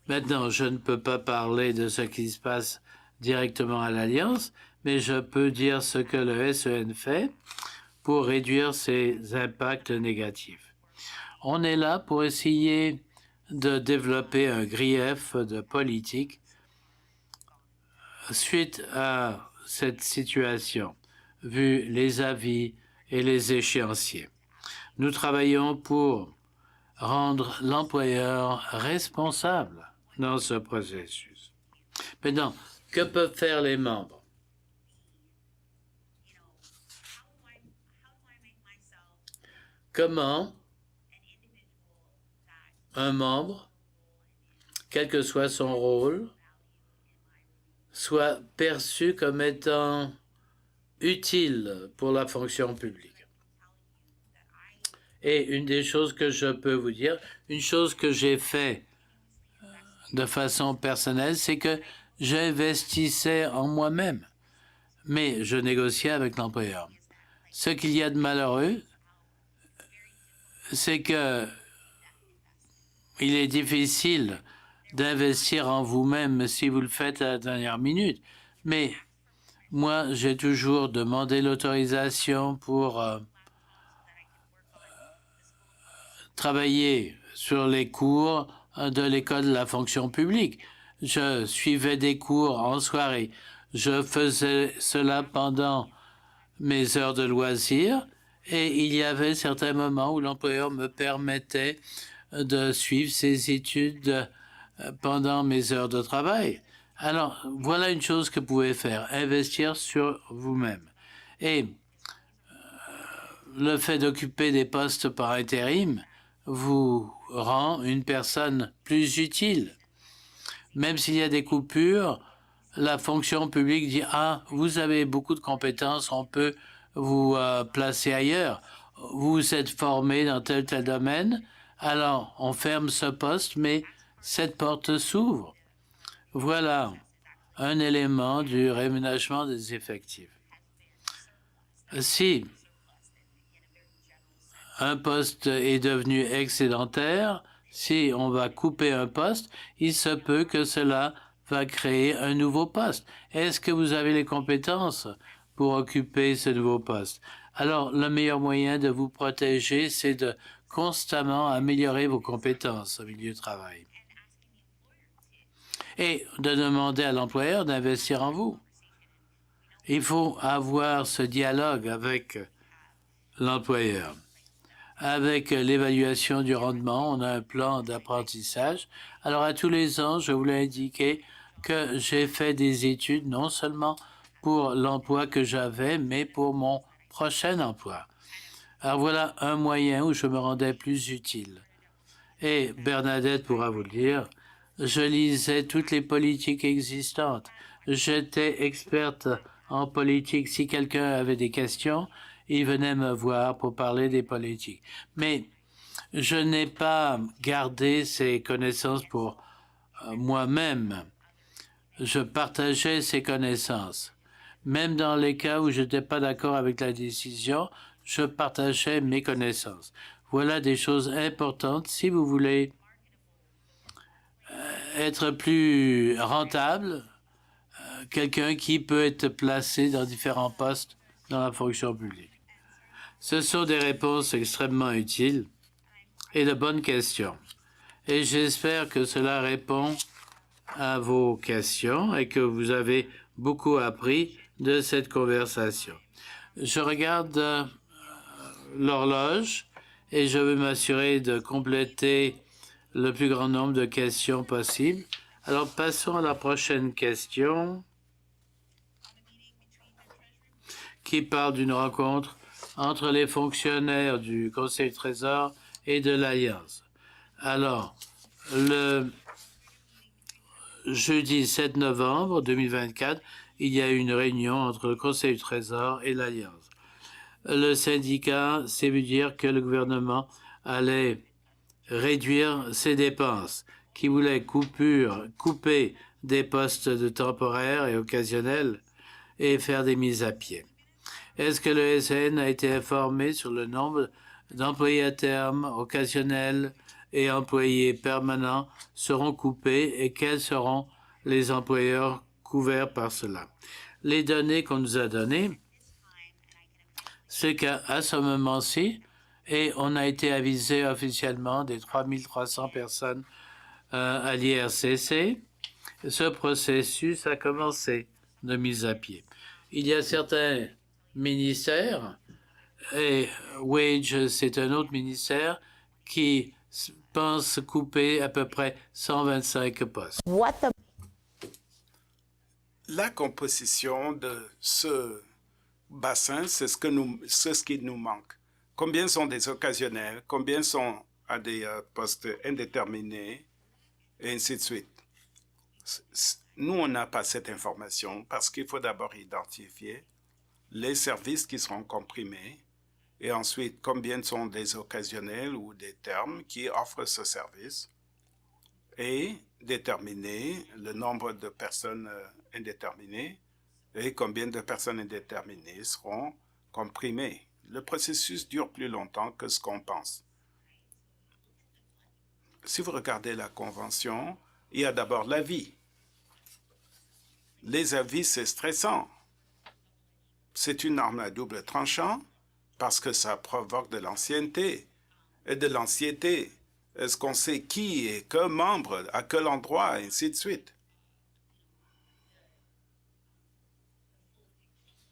Speaker 2: Maintenant, je ne peux pas parler de ce qui se passe directement à l'Alliance, mais je peux dire ce que le SEN fait pour réduire ces impacts négatifs. On est là pour essayer de développer un grief de politique suite à cette situation, vu les avis et les échéanciers. Nous travaillons pour rendre l'employeur responsable dans ce processus. Maintenant, que peuvent faire les membres? Comment un membre, quel que soit son rôle, soit perçu comme étant utile pour la fonction publique. Et une des choses que je peux vous dire, une chose que j'ai fait de façon personnelle, c'est que j'investissais en moi-même, mais je négociais avec l'employeur. Ce qu'il y a de malheureux, c'est que il est difficile d'investir en vous-même si vous le faites à la dernière minute. Mais moi, j'ai toujours demandé l'autorisation pour travailler sur les cours de l'école de la fonction publique. Je suivais des cours en soirée. Je faisais cela pendant mes heures de loisirs et il y avait certains moments où l'employeur me permettait de suivre ses études pendant mes heures de travail. Alors, voilà une chose que vous pouvez faire, investir sur vous-même. Et le fait d'occuper des postes par intérim vous rend une personne plus utile. Même s'il y a des coupures, la fonction publique dit « Ah, vous avez beaucoup de compétences, on peut vous placer ailleurs. Vous êtes formé dans tel domaine, alors on ferme ce poste, mais cette porte s'ouvre. » Voilà un élément du réménagement des effectifs. Si un poste est devenu excédentaire, Si on va couper un poste, il se peut que cela va créer un nouveau poste. Est-ce que vous avez les compétences pour occuper ce nouveau poste? Alors, le meilleur moyen de vous protéger, c'est de constamment améliorer vos compétences au milieu de travail. Et de demander à l'employeur d'investir en vous. Il faut avoir ce dialogue avec l'employeur. Avec l'évaluation du rendement, on a un plan d'apprentissage. Alors, à tous les ans, je voulais indiquer que j'ai fait des études non seulement pour l'emploi que j'avais, mais pour mon prochain emploi. Alors, voilà un moyen où je me rendais plus utile. Et Bernadette pourra vous le dire, je lisais toutes les politiques existantes. J'étais experte en politique. Si quelqu'un avait des questions, il venait me voir pour parler des politiques. Mais je n'ai pas gardé ces connaissances pour moi-même. Je partageais ces connaissances. Même dans les cas où je n'étais pas d'accord avec la décision, je partageais mes connaissances. Voilà des choses importantes si vous voulez être plus rentable, quelqu'un qui peut être placé dans différents postes dans la fonction publique. Ce sont des réponses extrêmement utiles et de bonnes questions. Et j'espère que cela répond à vos questions et que vous avez beaucoup appris de cette conversation. Je regarde l'horloge et je veux m'assurer de compléter le plus grand nombre de questions possible. Alors, passons à la prochaine question qui parle d'une rencontre entre les fonctionnaires du Conseil du Trésor et de l'Alliance. Alors, le jeudi 7 novembre 2024, il y a eu une réunion entre le Conseil du Trésor et l'Alliance. Le syndicat s'est vu dire que le gouvernement allait réduire ses dépenses, qui voulait couper des postes de temporaires et occasionnels et faire des mises à pied. Est-ce que le SN a été informé sur le nombre d'employés à terme, occasionnels et employés permanents seront coupés et quels seront les employeurs couverts par cela? Les données qu'on nous a données, c'est qu'à ce moment-ci, et on a été avisé officiellement des 3300 personnes à l'IRCC, ce processus a commencé de mise à pied. Il y a certains ministères, et Wage, c'est un autre ministère, qui pense couper à peu près 125 postes.
Speaker 3: La composition de ce bassin, c'est ce qui nous manque. Combien sont des occasionnels, combien sont à des postes indéterminés, et ainsi de suite. Nous, on n'a pas cette information parce qu'il faut d'abord identifier les services qui seront comprimés et ensuite combien sont des occasionnels ou des termes qui offrent ce service et déterminer le nombre de personnes indéterminées et combien de personnes indéterminées seront comprimées. Le processus dure plus longtemps que ce qu'on pense. Si vous regardez la Convention, il y a d'abord l'avis. Les avis, c'est stressant. C'est une arme à double tranchant parce que ça provoque de l'ancienneté et de l'anxiété. Est-ce qu'on sait qui est que membre, à quel endroit, et ainsi de suite.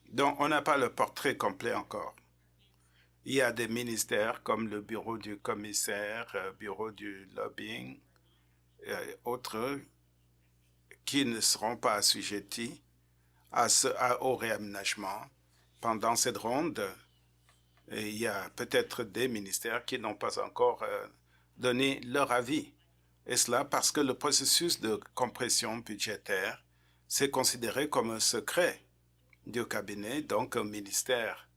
Speaker 3: Donc, on n'a pas le portrait complet encore. Il y a des ministères comme le bureau du commissaire, bureau du lobbying, et autres qui ne seront pas assujettis au réaménagement pendant cette ronde. Et il y a peut-être des ministères qui n'ont pas encore donné leur avis. Et cela parce que le processus de compression budgétaire, c'est considéré comme un secret du cabinet, donc un ministère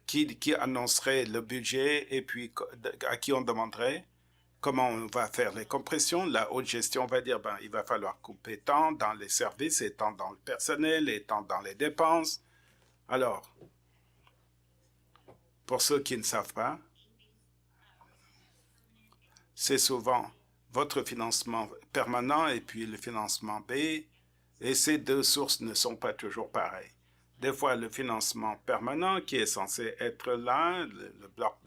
Speaker 3: qui annoncerait le budget et puis à qui on demanderait comment on va faire les compressions. La haute gestion va dire, il va falloir couper tant dans les services et tant dans le personnel et tant dans les dépenses. Alors, pour ceux qui ne savent pas, c'est souvent votre financement permanent et puis le financement B, et ces deux sources ne sont pas toujours pareilles. Des fois, le financement permanent qui est censé être là, le bloc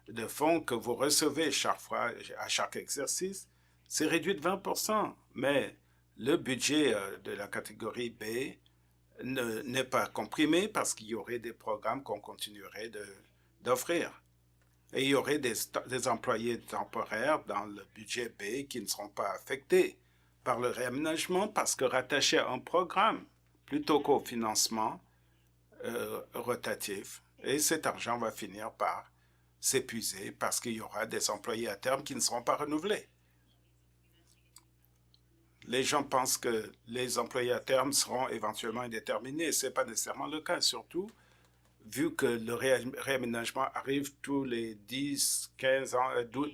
Speaker 3: de fonds que vous recevez chaque fois, à chaque exercice, c'est réduit de 20%. Mais le budget de la catégorie B n'est pas comprimé parce qu'il y aurait des programmes qu'on continuerait d'offrir. Et il y aurait des employés temporaires dans le budget B qui ne seront pas affectés par le réaménagement parce que rattachés à un programme plutôt qu'au financement rotatif. Et cet argent va finir par s'épuiser parce qu'il y aura des employés à terme qui ne seront pas renouvelés. Les gens pensent que les employés à terme seront éventuellement indéterminés. Ce n'est pas nécessairement le cas, surtout vu que le réaménagement arrive tous les 10, 15 ans,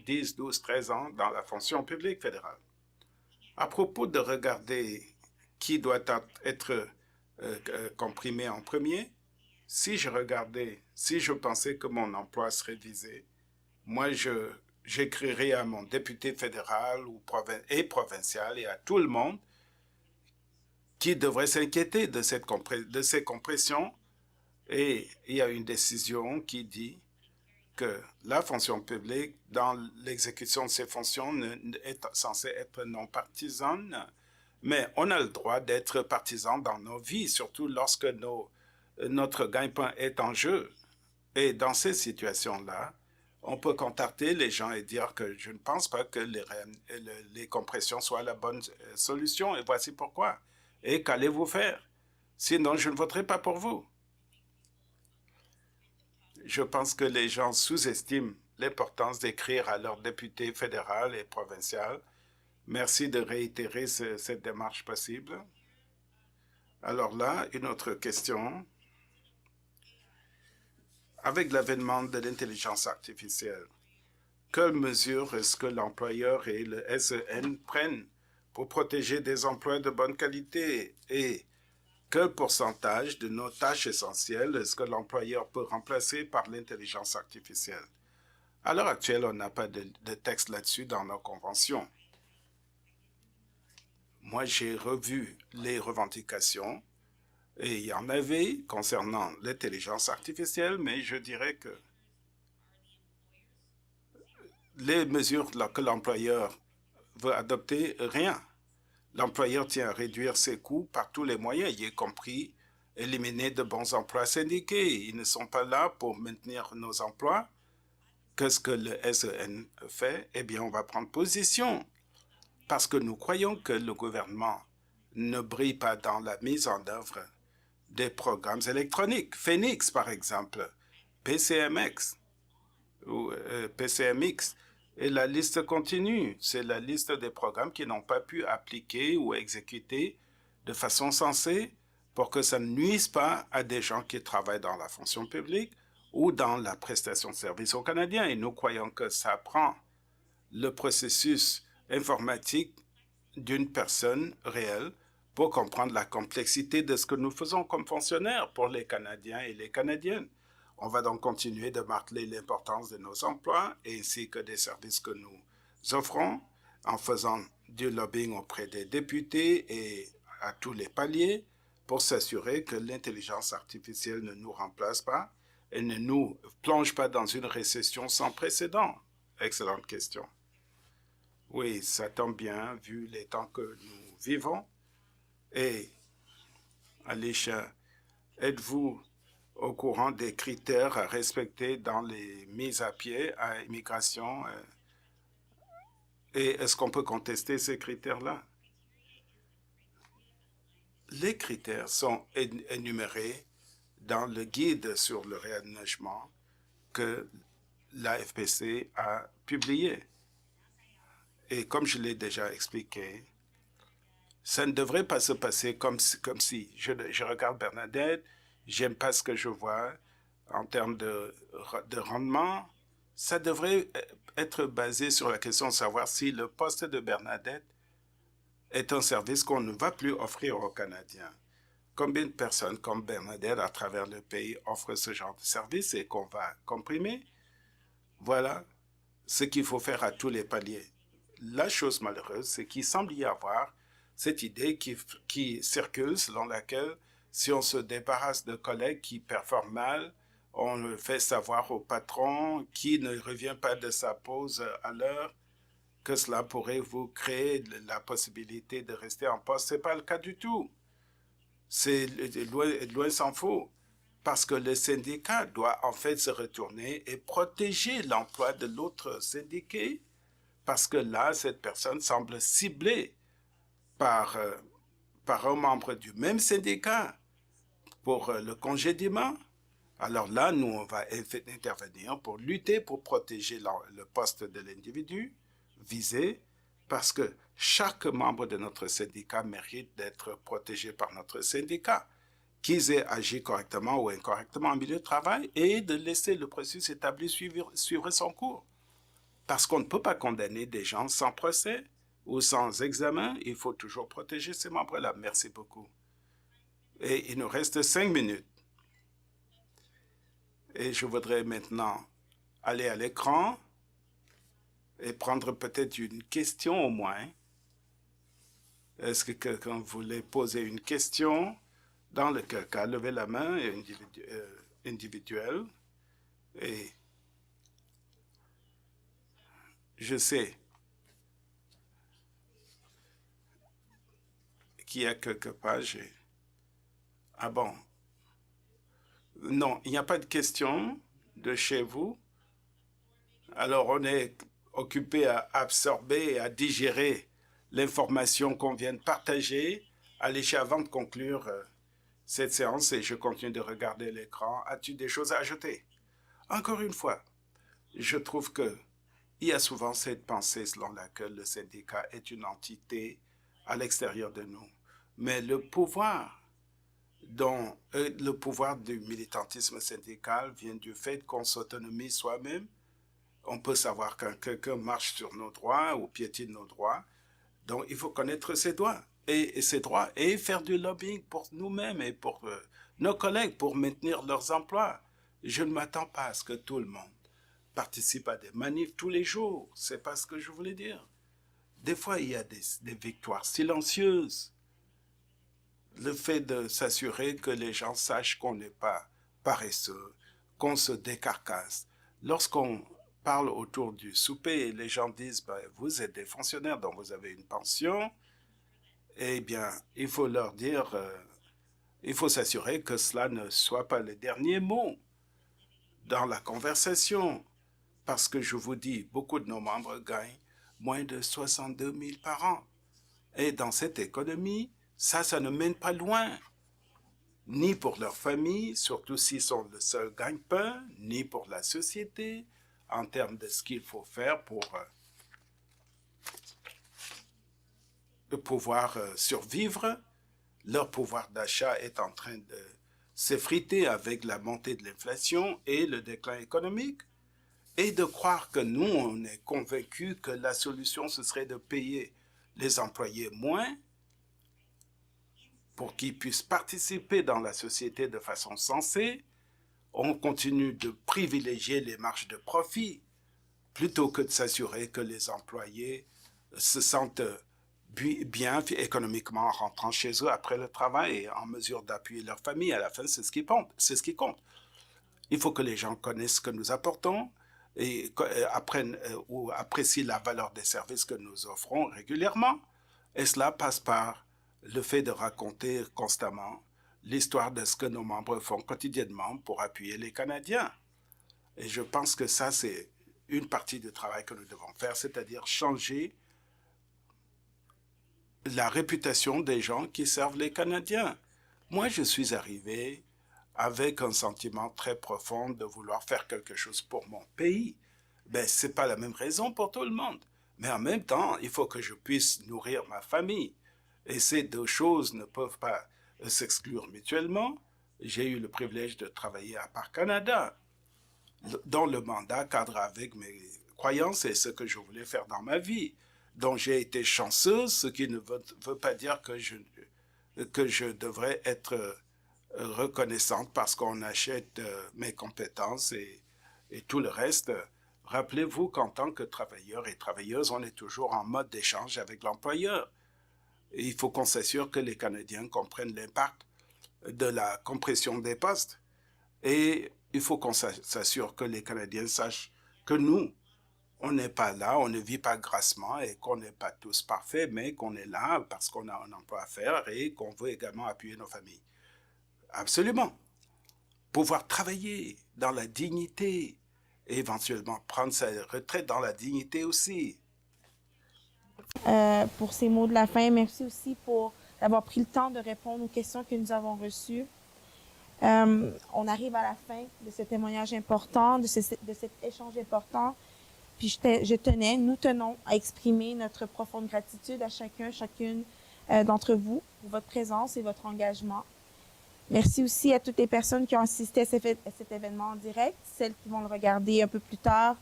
Speaker 3: 10, 12, 13 ans dans la fonction publique fédérale. À propos de regarder qui doit être comprimé en premier, si je pensais que mon emploi serait visé, moi, j'écrirais à mon député fédéral et provincial et à tout le monde qui devrait s'inquiéter de ces compressions. Et il y a une décision qui dit que la fonction publique, dans l'exécution de ses fonctions, est censée être non partisane, mais on a le droit d'être partisan dans nos vies, surtout lorsque notre gagne-pain est en jeu. Et dans ces situations-là, on peut contacter les gens et dire que je ne pense pas que les compressions soient la bonne solution, et voici pourquoi. Et qu'allez-vous faire? Sinon, je ne voterai pas pour vous. Je pense que les gens sous-estiment l'importance d'écrire à leur député fédéral et provincial. Merci de réitérer cette démarche possible. Alors là, une autre question. Avec l'avènement de l'intelligence artificielle, quelles mesures est-ce que l'employeur et le SEN prennent pour protéger des emplois de bonne qualité et quel pourcentage de nos tâches essentielles est-ce que l'employeur peut remplacer par l'intelligence artificielle? À l'heure actuelle, on n'a pas de texte là-dessus dans nos conventions. Moi, j'ai revu les revendications et il y en avait concernant l'intelligence artificielle, mais je dirais que les mesures que l'employeur veut adopter, rien. L'employeur tient à réduire ses coûts par tous les moyens, y compris éliminer de bons emplois syndiqués. Ils ne sont pas là pour maintenir nos emplois. Qu'est-ce que le SEN fait? Eh bien, on va prendre position parce que nous croyons que le gouvernement ne brille pas dans la mise en œuvre des programmes électroniques. Phoenix, par exemple, PCMX ou PCMX. Et la liste continue. C'est la liste des programmes qui n'ont pas pu appliquer ou exécuter de façon sensée pour que ça ne nuise pas à des gens qui travaillent dans la fonction publique ou dans la prestation de services aux Canadiens. Et nous croyons que ça prend le processus informatique d'une personne réelle pour comprendre la complexité de ce que nous faisons comme fonctionnaires pour les Canadiens et les Canadiennes. On va donc continuer de marteler l'importance de nos emplois ainsi que des services que nous offrons en faisant du lobbying auprès des députés et à tous les paliers pour s'assurer que l'intelligence artificielle ne nous remplace pas et ne nous plonge pas dans une récession sans précédent. Excellente question. Oui, ça tombe bien vu les temps que nous vivons. Et Alicia, êtes-vous au courant des critères à respecter dans les mises à pied à immigration? Et est-ce qu'on peut contester ces critères-là? Les critères sont énumérés dans le guide sur le réaménagement que l'AFPC a publié. Et comme je l'ai déjà expliqué, ça ne devrait pas se passer comme si je regarde Bernadette, j'aime pas ce que je vois en termes de rendement. Ça devrait être basé sur la question de savoir si le poste de Bernadette est un service qu'on ne va plus offrir aux Canadiens. Combien de personnes comme Bernadette à travers le pays offrent ce genre de service et qu'on va comprimer? Voilà ce qu'il faut faire à tous les paliers. la chose malheureuse, c'est qu'il semble y avoir cette idée qui circule selon laquelle si on se débarrasse de collègues qui performent mal, on le fait savoir au patron qui ne revient pas de sa pause à l'heure, que cela pourrait vous créer la possibilité de rester en poste. Ce n'est pas le cas du tout. C'est loin s'en faut. Parce que le syndicat doit en fait se retourner et protéger l'emploi de l'autre syndiqué. Parce que là, cette personne semble ciblée par un membre du même syndicat pour le congédiement. Alors là, nous, on va intervenir pour lutter, pour protéger le poste de l'individu visé, parce que chaque membre de notre syndicat mérite d'être protégé par notre syndicat, qu'ils aient agi correctement ou incorrectement en milieu de travail, et de laisser le processus établi suivre son cours. Parce qu'on ne peut pas condamner des gens sans procès ou sans examen, il faut toujours protéger ces membres-là. Merci beaucoup. Et il nous reste 5 minutes. Et je voudrais maintenant aller à l'écran et prendre peut-être une question au moins. Est-ce que quelqu'un voulait poser une question? Dans le cas, levez la main individuelle. Et je sais qu'il y a quelques pages. Ah bon? Non, il n'y a pas de question de chez vous. Alors, on est occupé à absorber et à digérer l'information qu'on vient de partager. Allez, avant de conclure cette séance, et je continue de regarder l'écran, as-tu des choses à ajouter? Encore une fois, je trouve qu'il y a souvent cette pensée selon laquelle le syndicat est une entité à l'extérieur de nous. Mais le pouvoir du militantisme syndical vient du fait qu'on s'autonomise soi-même. On peut savoir quand quelqu'un marche sur nos droits ou piétine nos droits. Donc, il faut connaître ses droits et faire du lobbying pour nous-mêmes et pour nos collègues pour maintenir leurs emplois. Je ne m'attends pas à ce que tout le monde participe à des manifs tous les jours. C'est pas ce que je voulais dire. Des fois, il y a des victoires silencieuses. Le fait de s'assurer que les gens sachent qu'on n'est pas paresseux, qu'on se décarcasse. Lorsqu'on parle autour du souper et les gens disent vous êtes des fonctionnaires donc vous avez une pension, eh bien, il faut leur dire, il faut s'assurer que cela ne soit pas le dernier mot dans la conversation. Parce que je vous dis, beaucoup de nos membres gagnent moins de 62 000 par an. Et dans cette économie, ça ne mène pas loin, ni pour leur famille, surtout s'ils sont le seul gagne-pain, ni pour la société, en termes de ce qu'il faut faire pour pouvoir survivre. Leur pouvoir d'achat est en train de s'effriter avec la montée de l'inflation et le déclin économique. Et de croire que nous, on est convaincus que la solution, ce serait de payer les employés moins pour qu'ils puissent participer dans la société de façon sensée. On continue de privilégier les marges de profit plutôt que de s'assurer que les employés se sentent bien économiquement en rentrant chez eux après le travail et en mesure d'appuyer leur famille. À la fin, c'est ce qui compte. Il faut que les gens connaissent ce que nous apportons et apprennent ou apprécient la valeur des services que nous offrons régulièrement. Et cela passe par le fait de raconter constamment l'histoire de ce que nos membres font quotidiennement pour appuyer les Canadiens. Et je pense que ça, c'est une partie du travail que nous devons faire, c'est-à-dire changer la réputation des gens qui servent les Canadiens. Moi, je suis arrivé avec un sentiment très profond de vouloir faire quelque chose pour mon pays. Ce n'est pas la même raison pour tout le monde. Mais en même temps, il faut que je puisse nourrir ma famille. Et ces deux choses ne peuvent pas s'exclure mutuellement. J'ai eu le privilège de travailler à Parc Canada, dont le mandat cadre avec mes croyances et ce que je voulais faire dans ma vie. Donc j'ai été chanceuse, ce qui ne veut pas dire que je devrais être reconnaissante parce qu'on achète mes compétences et tout le reste. Rappelez-vous qu'en tant que travailleurs et travailleuses, on est toujours en mode d'échange avec l'employeur. Et il faut qu'on s'assure que les Canadiens comprennent l'impact de la compression des postes. Et il faut qu'on s'assure que les Canadiens sachent que nous, on n'est pas là, on ne vit pas grassement et qu'on n'est pas tous parfaits, mais qu'on est là parce qu'on a un emploi à faire et qu'on veut également appuyer nos familles. Absolument. Pouvoir travailler dans la dignité et éventuellement prendre sa retraite dans la dignité aussi.
Speaker 1: Pour ces mots de la fin. Merci aussi pour avoir pris le temps de répondre aux questions que nous avons reçues. On arrive à la fin de ce témoignage important, de cet échange important. Puis nous tenons à exprimer notre profonde gratitude à chacune d'entre vous pour votre présence et votre engagement. Merci aussi à toutes les personnes qui ont assisté à cet événement en direct, celles qui vont le regarder un peu plus tard.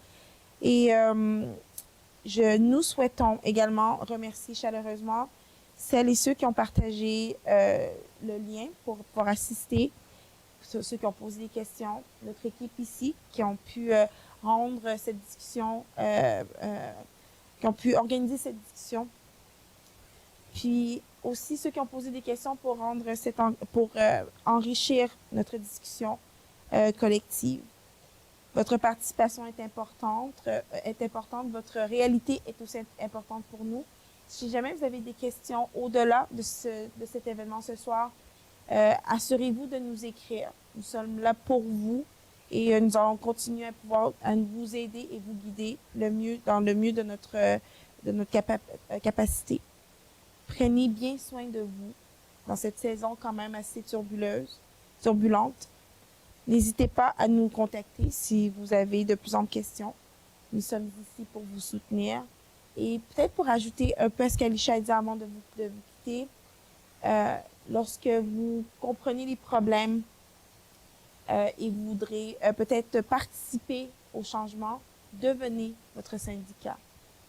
Speaker 1: Et nous souhaitons également remercier chaleureusement celles et ceux qui ont partagé le lien pour pouvoir assister, ceux qui ont posé des questions, notre équipe ici, qui ont pu rendre cette discussion, qui ont pu organiser cette discussion. Puis aussi ceux qui ont posé des questions pour enrichir notre discussion collective. Votre participation est importante, votre réalité est aussi importante pour nous. Si jamais vous avez des questions au-delà de cet événement ce soir, assurez-vous de nous écrire. Nous sommes là pour vous et nous allons continuer à vous aider et vous guider dans le mieux de notre capacité. Prenez bien soin de vous dans cette saison quand même assez turbulente. N'hésitez pas à nous contacter si vous avez de plus amples questions. Nous sommes ici pour vous soutenir. Et peut-être pour ajouter un peu à ce qu'Alisha a dit avant de vous quitter, lorsque vous comprenez les problèmes et vous voudrez peut-être participer au changement, devenez votre syndicat.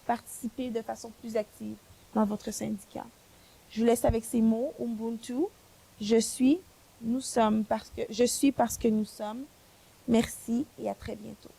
Speaker 1: Participez de façon plus active dans votre syndicat. Je vous laisse avec ces mots, Ubuntu. Je suis parce que nous sommes. Merci et à très bientôt.